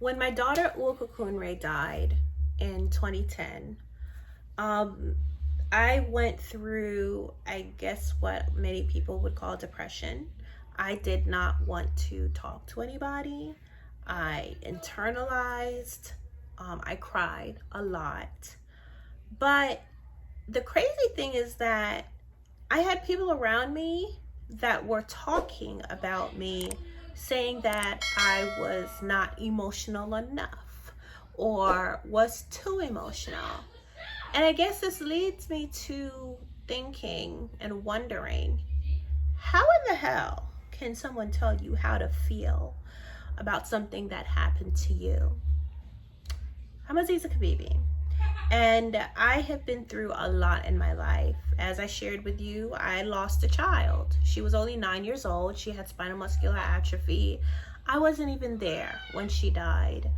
When my daughter Ulkukunre died in 2010, I went through, I guess, what many people would call depression. I did not want to talk to anybody. I internalized. I cried a lot. But the crazy thing is that I had people around me that were talking about me, saying that I was not emotional enough or was too emotional. And I guess this leads me to thinking and wondering, how in the hell can someone tell you how to feel about something that happened to you? I'm Aziza Kibibi, and I have been through a lot in my life. As I shared with you, I lost a child. She was only 9 years old. She had spinal muscular atrophy. I wasn't even there when she died.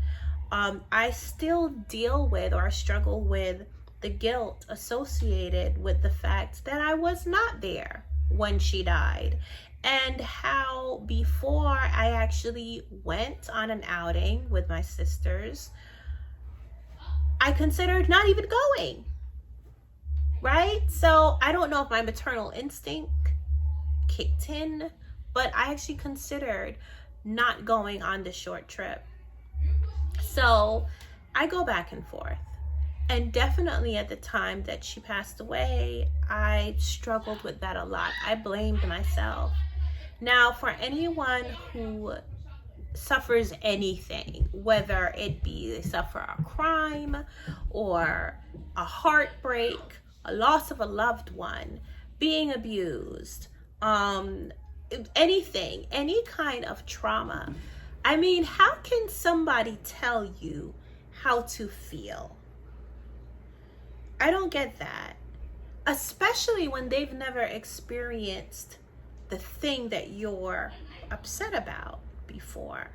I still deal with or struggle with the guilt associated with the fact that I was not there when she died, and how before I actually went on an outing with my sisters, I considered not even going, right? So I don't know if my maternal instinct kicked in, but I actually considered not going on this short trip. So I go back and forth. And definitely at the time that she passed away, I struggled with that a lot. I blamed myself. Now, for anyone who suffers anything, whether it be they suffer a crime or a heartbreak, a loss of a loved one, being abused, anything, any kind of trauma. I mean, how can somebody tell you how to feel? I don't get that, especially when they've never experienced the thing that you're upset about before.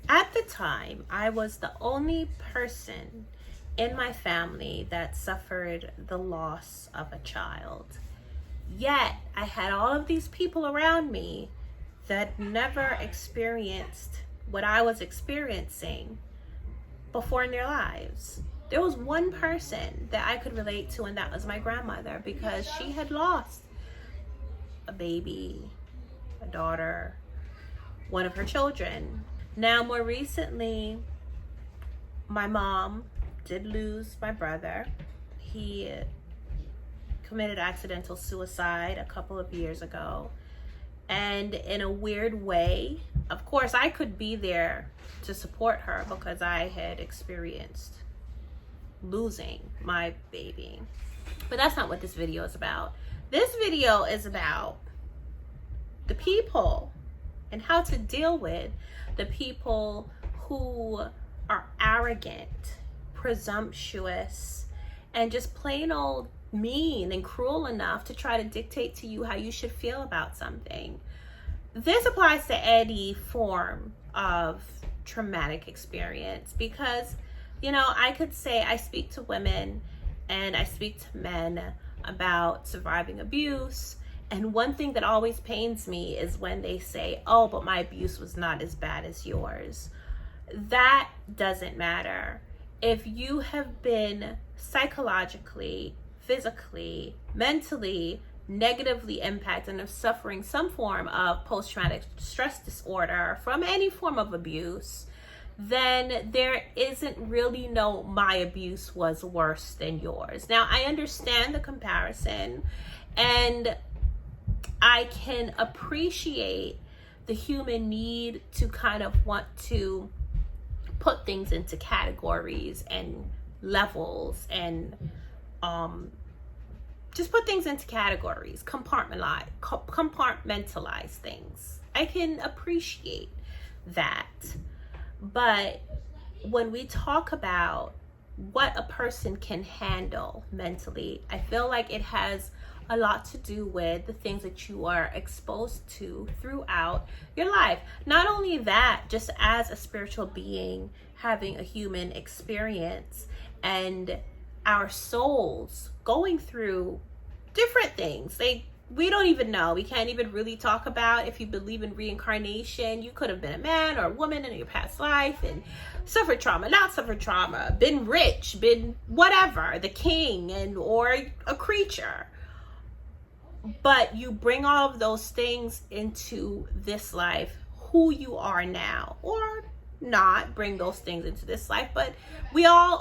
At the time, I was the only person in my family that suffered the loss of a child. Yet, I had all of these people around me that never experienced what I was experiencing before in their lives. There was one person that I could relate to, and that was my grandmother, because she had lost a baby, a daughter, one of her children. Now, more recently, my mom did lose my brother. He committed accidental suicide a couple of years ago. And in a weird way, of course, I could be there to support her because I had experienced losing my baby. But that's not what this video is about. This video is about the people and how to deal with the people who are arrogant, presumptuous, and just plain old mean and cruel enough to try to dictate to you how you should feel about something. This applies to any form of traumatic experience, because you know, I could say I speak to women and I speak to men about surviving abuse, and one thing that always pains me is when they say, oh, but my abuse was not as bad as yours. That doesn't matter. If you have been psychologically, physically, mentally negatively impacted and are suffering some form of post-traumatic stress disorder from any form of abuse, then there isn't really no my abuse was worse than yours. Now, I understand the comparison, and I can appreciate the human need to kind of want to put things into categories and levels, and just put things into categories, compartmentalize things. I can appreciate that. But when we talk about what a person can handle mentally, I feel like it has a lot to do with the things that you are exposed to throughout your life. Not only that, just as a spiritual being having a human experience, and our souls going through different things. They we don't even know. We can't even really talk about if you believe in reincarnation. You could have been a man or a woman in your past life and suffered trauma, not suffered trauma, been rich, been whatever, the king, and or a creature. But you bring all of those things into this life, who you are now, or not bring those things into this life. But we all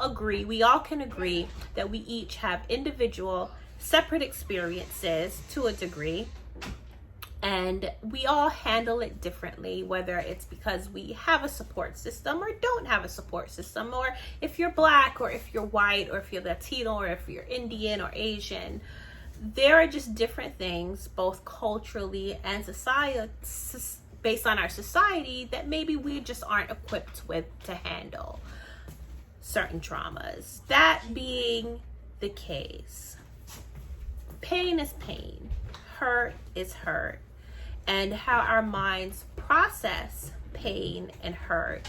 can agree that we each have individual, separate experiences to a degree, and we all handle it differently, whether it's because we have a support system or don't have a support system, or if you're Black or if you're white or if you're Latino or if you're Indian or Asian. There are just different things, both culturally and society, based on our society, that maybe we just aren't equipped with to handle certain traumas. That being the case, pain is pain, hurt is hurt, and how our minds process pain and hurt,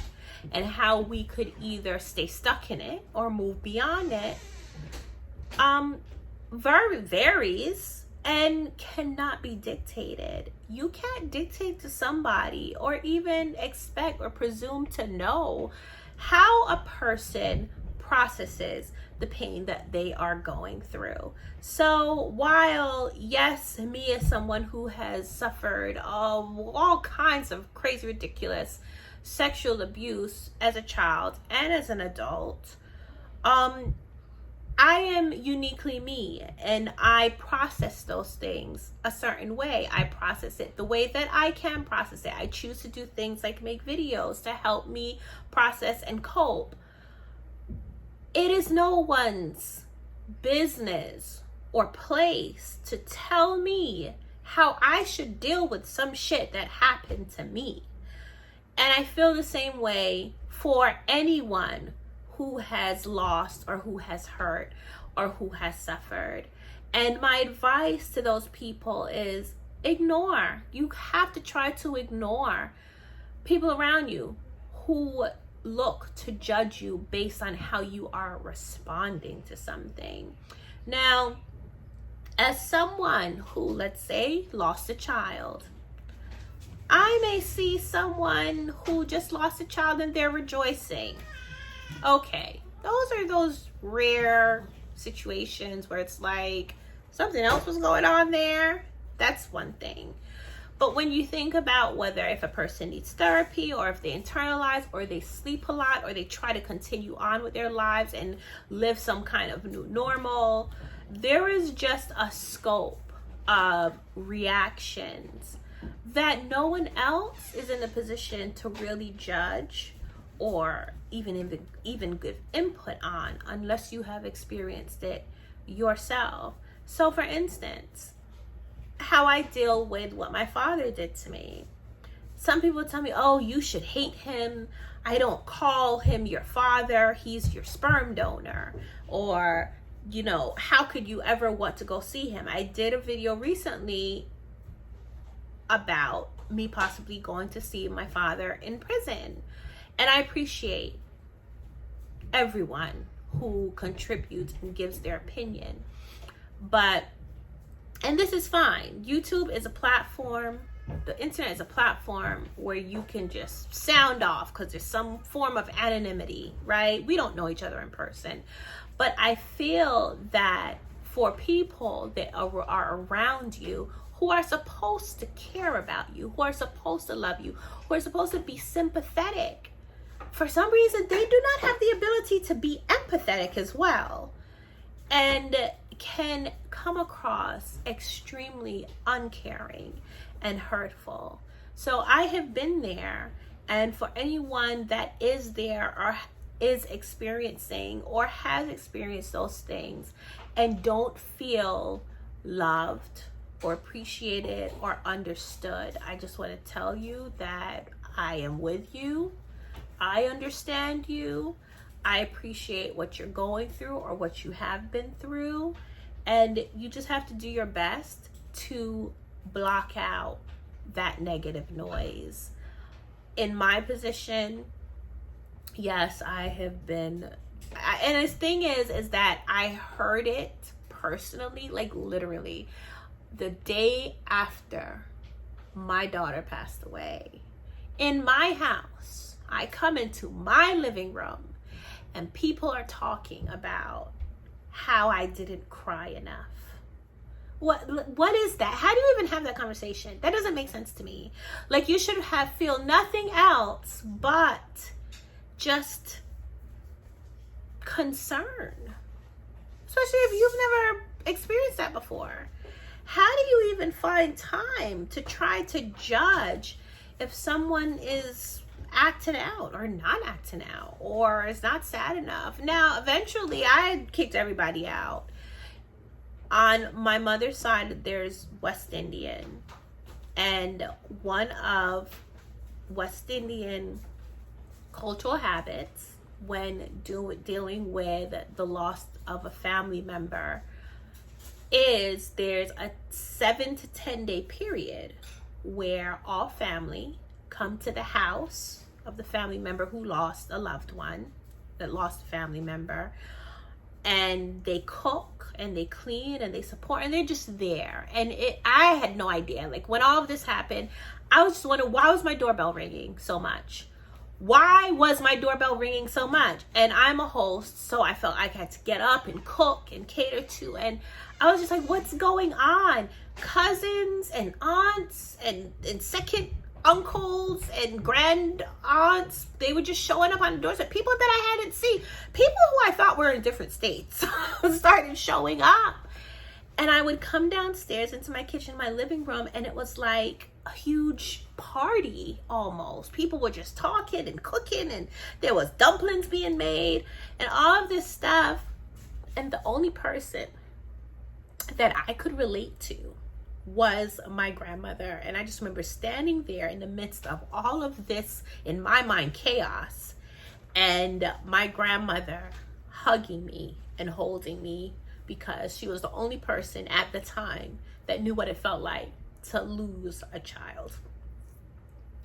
and how we could either stay stuck in it or move beyond it, varies and cannot be dictated. You can't dictate to somebody or even expect or presume to know how a person processes the pain that they are going through. So while, yes, me as someone who has suffered all kinds of crazy, ridiculous sexual abuse as a child and as an adult, I am uniquely me, and I process those things a certain way. I process it the way that I can process it. I choose to do things like make videos to help me process and cope. It is no one's business or place to tell me how I should deal with some shit that happened to me. And I feel the same way for anyone who has lost or who has hurt or who has suffered. And my advice to those people is ignore. You have to try to ignore people around you who look to judge you based on how you are responding to something. Now, as someone who, let's say, lost a child, I may see someone who just lost a child and they're rejoicing. Okay, those are those rare situations where it's like something else was going on there. That's one thing. But when you think about whether if a person needs therapy or if they internalize or they sleep a lot or they try to continue on with their lives and live some kind of new normal, there is just a scope of reactions that no one else is in a position to really judge or even give input on unless you have experienced it yourself. So for instance, how I deal with what my father did to me. Some people tell me, oh, you should hate him. I don't call him your father. He's your sperm donor. Or, you know, how could you ever want to go see him? I did a video recently about me possibly going to see my father in prison. And I appreciate everyone who contributes and gives their opinion. And this is fine. YouTube is a platform. The internet is a platform where you can just sound off because there's some form of anonymity, right? We don't know each other in person. But I feel that for people that are around you who are supposed to care about you, who are supposed to love you, who are supposed to be sympathetic, for some reason they do not have the ability to be empathetic as well, and can come across extremely uncaring and hurtful. So I have been there, and for anyone that is there or is experiencing or has experienced those things and don't feel loved or appreciated or understood, I just want to tell you that I am with you. I understand you. I appreciate what you're going through or what you have been through. And you just have to do your best to block out that negative noise. In my position, yes, I have been, and the thing is that I heard it personally, like literally. the day after my daughter passed away, in my house, I come into my living room and people are talking about how I didn't cry enough. What is that? How do you even have that conversation? That doesn't make sense to me. Like, you should feel nothing else but just concern, especially if you've never experienced that before. How do you even find time to try to judge if someone is acting out or not acting out or is not sad enough? Now, eventually I kicked everybody out. On my mother's side, there's West Indian, and one of West Indian cultural habits when dealing with the loss of a family member is there's a 7 to 10 day period where all family come to the house of the family member who lost a loved one, that lost a family member, and they cook and they clean and they support and they're just there. And I had no idea. Like, when all of this happened, I was just wondering, why was my doorbell ringing so much? Why was my doorbell ringing so much? And I'm a host, so I felt like I had to get up and cook and cater to. And I was just like, what's going on? Cousins and aunts and second uncles and grand aunts, they were just showing up on the doorstep. People that I hadn't seen, people who I thought were in different states started showing up. And I would come downstairs into my kitchen, my living room, and it was like a huge party almost. People were just talking and cooking, and there was dumplings being made and all of this stuff. And the only person that I could relate to was my grandmother. And I just remember standing there in the midst of all of this, in my mind, chaos, and my grandmother hugging me and holding me, because she was the only person at the time that knew what it felt like to lose a child.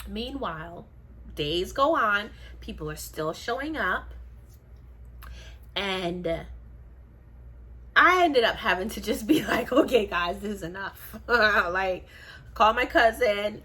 Meanwhile, days go on, people are still showing up, and I ended up having to just be like, okay guys, this is enough. Like, call my cousin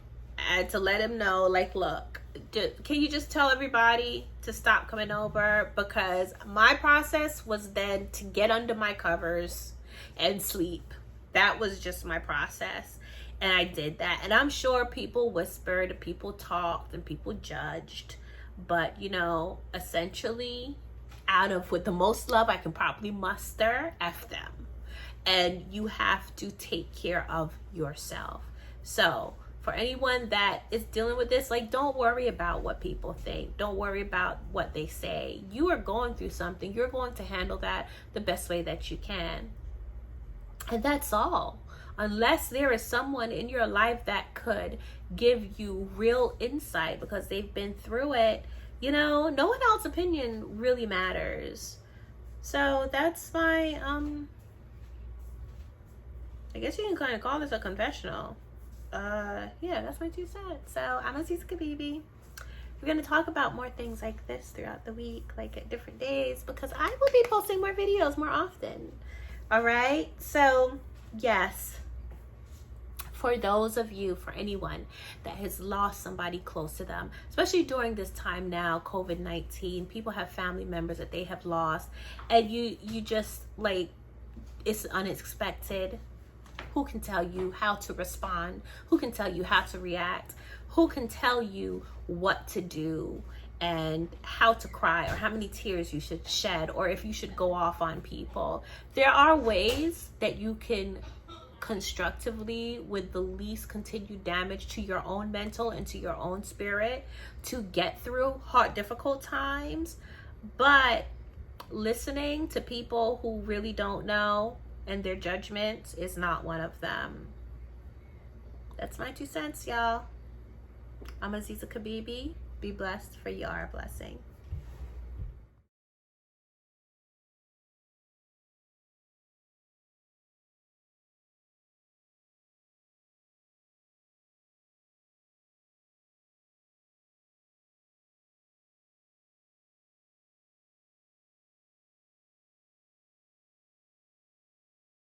and to let him know, like, look, can you just tell everybody to stop coming over? Because my process was then to get under my covers and sleep. That was just my process. And I did that. And I'm sure people whispered, people talked, and people judged. But, you know, essentially, out of with the most love I can probably muster, F them. And you have to take care of yourself. So for anyone that is dealing with this, like, don't worry about what people think. Don't worry about what they say. You are going through something. You're going to handle that the best way that you can. And that's all. Unless there is someone in your life that could give you real insight because they've been through it, you know, no one else's opinion really matters. So that's my, I guess you can kind of call this a confessional. Yeah, that's my 2 cents. So I'm Aziza Kibibi. We're going to talk about more things like this throughout the week, like at different days, because I will be posting more videos more often. All right. So yes, for those of you, for anyone that has lost somebody close to them, especially during this time now, COVID-19, people have family members that they have lost, and you just, like, it's unexpected. Who can tell you how to respond? Who can tell you how to react? Who can tell you what to do and how to cry, or how many tears you should shed, or if you should go off on people? There are ways that you can constructively, with the least continued damage to your own mental and to your own spirit, to get through hard, difficult times. But listening to people who really don't know and their judgments is not one of them. That's my 2 cents, y'all. I'm Aziza Kibibi. Be blessed, for you are a blessing.